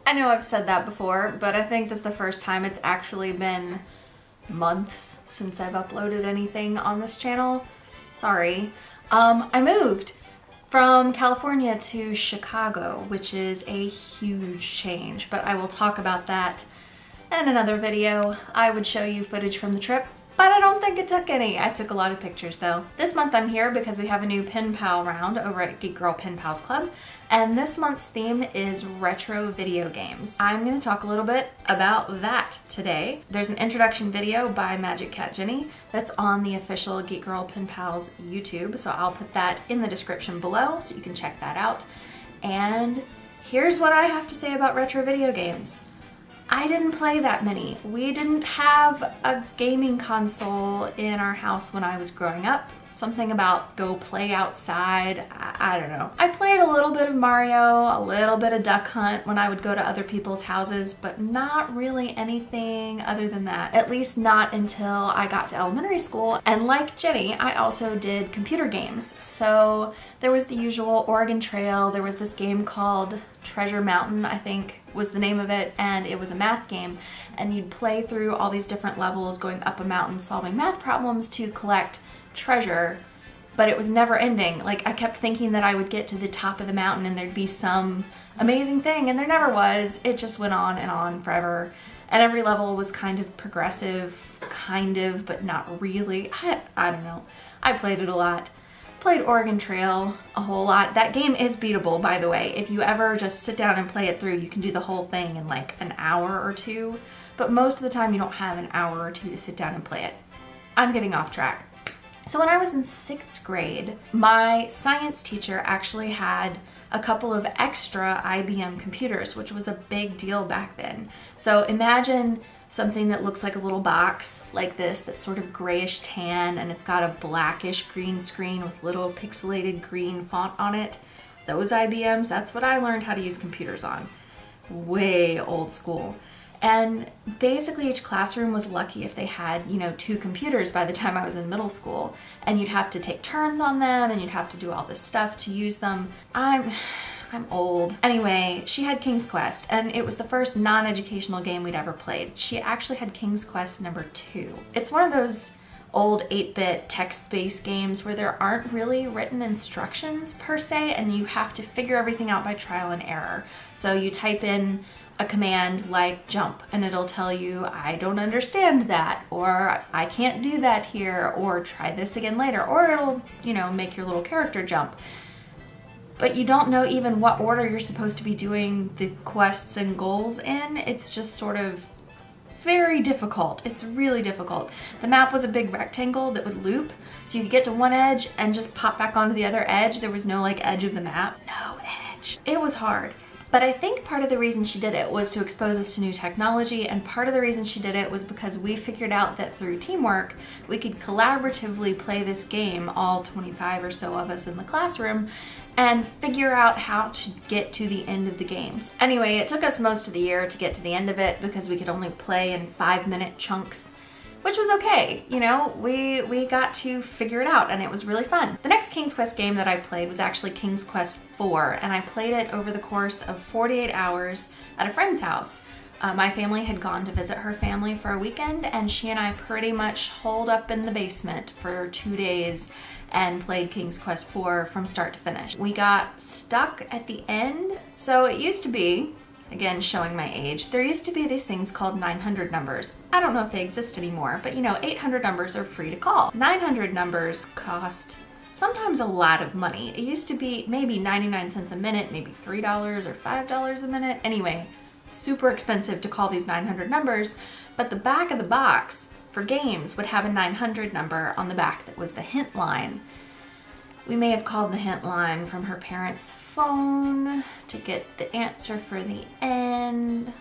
I know I've said that before, but I think this is the first time it's actually been months since I've uploaded anything on this channel. Sorry. I moved from California to Chicago, which is a huge change, but I will talk about that in another video. I would show you footage from the trip, but I don't think it took any. I took a lot of pictures though. This month I'm here because we have a new pen pal round over at Geek Girl Pen Pals Club, and this month's theme is retro video games. I'm gonna talk a little bit about that today. There's an introduction video by Magic Cat Jenny that's on the official Geek Girl Pen Pals YouTube, so I'll put that in the description below so you can check that out. And here's what I have to say about retro video games. I didn't play that many. We didn't have a gaming console in our house when I was growing up. Something about go play outside, I don't know. I played a little bit of Mario, a little bit of Duck Hunt when I would go to other people's houses, but not really anything other than that. At least not until I got to elementary school. And like Jenny, I also did computer games. So there was the usual Oregon Trail, there was this game called Treasure Mountain, I think was the name of it, and it was a math game, and you'd play through all these different levels going up a mountain solving math problems to collect treasure, but it was never ending. Like, I kept thinking that I would get to the top of the mountain and there'd be some amazing thing, and there never was. It just went on and on forever, and every level was kind of progressive, kind of, but not really. I don't know. I played it a lot. Played Oregon Trail a whole lot. That game is beatable, by the way. If you ever just sit down and play it through, you can do the whole thing in like an hour or two, but most of the time you don't have an hour or two to sit down and play it. I'm getting off track. So when I was in 6th grade, my science teacher actually had a couple of extra IBM computers, which was a big deal back then. So imagine something that looks like a little box like this, that's sort of grayish tan, and it's got a blackish green screen with little pixelated green font on it. Those IBMs, that's what I learned how to use computers on. Way old school. And basically each classroom was lucky if they had, 2 computers by the time I was in middle school. And you'd have to take turns on them, and you'd have to do all this stuff to use them. I'm old. Anyway, she had King's Quest, and it was the first non-educational game we'd ever played. She actually had King's Quest number 2. It's one of those old 8-bit text-based games where there aren't really written instructions per se, and you have to figure everything out by trial and error. So you type in a command like jump, and it'll tell you, I don't understand that, or I can't do that here, or try this again later, or it'll, make your little character jump. But you don't know even what order you're supposed to be doing the quests and goals in. It's just sort of very difficult. It's really difficult. The map was a big rectangle that would loop, so you could get to one edge and just pop back onto the other edge. There was no edge of the map. No edge. It was hard. But I think part of the reason she did it was to expose us to new technology, and part of the reason she did it was because we figured out that through teamwork, we could collaboratively play this game, all 25 or so of us in the classroom, and figure out how to get to the end of the games. Anyway, it took us most of the year to get to the end of it because we could only play in 5-minute chunks, which was okay. We got to figure it out, and it was really fun. The next King's Quest game that I played was actually King's Quest 4, and I played it over the course of 48 hours at a friend's house. My family had gone to visit her family for a weekend, and she and I pretty much holed up in the basement for 2 days and played King's Quest 4 from start to finish. We got stuck at the end. So it used to be, again showing my age, there used to be these things called 900 numbers. I don't know if they exist anymore, but 800 numbers are free to call. 900 numbers cost sometimes a lot of money. It used to be maybe 99 cents a minute, maybe $3 or $5 a minute. Anyway, super expensive to call these 900 numbers, but the back of the box for games would have a 900 number on the back that was the hint line. We may have called the hint line from her parents' phone to get the answer for the end.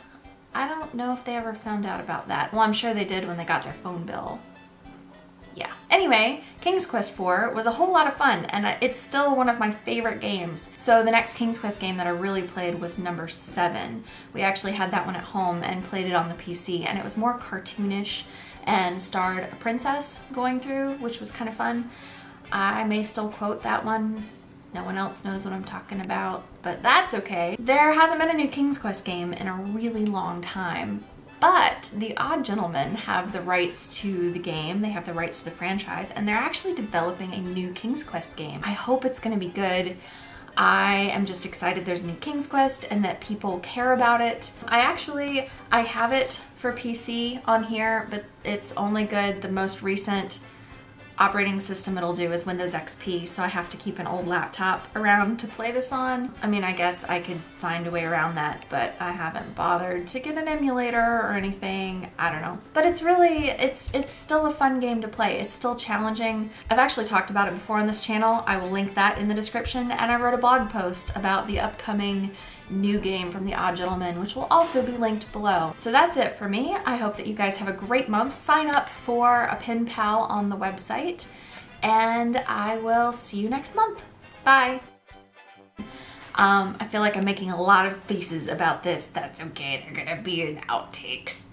I don't know if they ever found out about that. Well, I'm sure they did when they got their phone bill. Yeah. Anyway, King's Quest 4 was a whole lot of fun, and it's still one of my favorite games. So the next King's Quest game that I really played was number 7. We actually had that one at home and played it on the PC, and it was more cartoonish and starred a princess going through, which was kind of fun. I may still quote that one No one else knows what I'm talking about, but that's okay. There hasn't been a new King's Quest game in a really long time, but the Odd Gentlemen have the rights to the game, they have the rights to the franchise, and they're actually developing a new King's Quest game. I hope it's gonna be good. I am just excited there's a new King's Quest and that people care about it. I have it for PC on here, but it's only good, the most recent operating system it'll do is Windows XP, so I have to keep an old laptop around to play this on. I mean, I guess I could find a way around that, but I haven't bothered to get an emulator or anything. I don't know. But it's really, it's still a fun game to play. It's still challenging. I've actually talked about it before on this channel. I will link that in the description, and I wrote a blog post about the upcoming new game from the Odd Gentlemen, which will also be linked below. So that's it for me. I hope that you guys have a great month. Sign up for a pen pal on the website, and I will see you next month. Bye. I feel like I'm making a lot of faces about this. That's okay. They're gonna be in outtakes.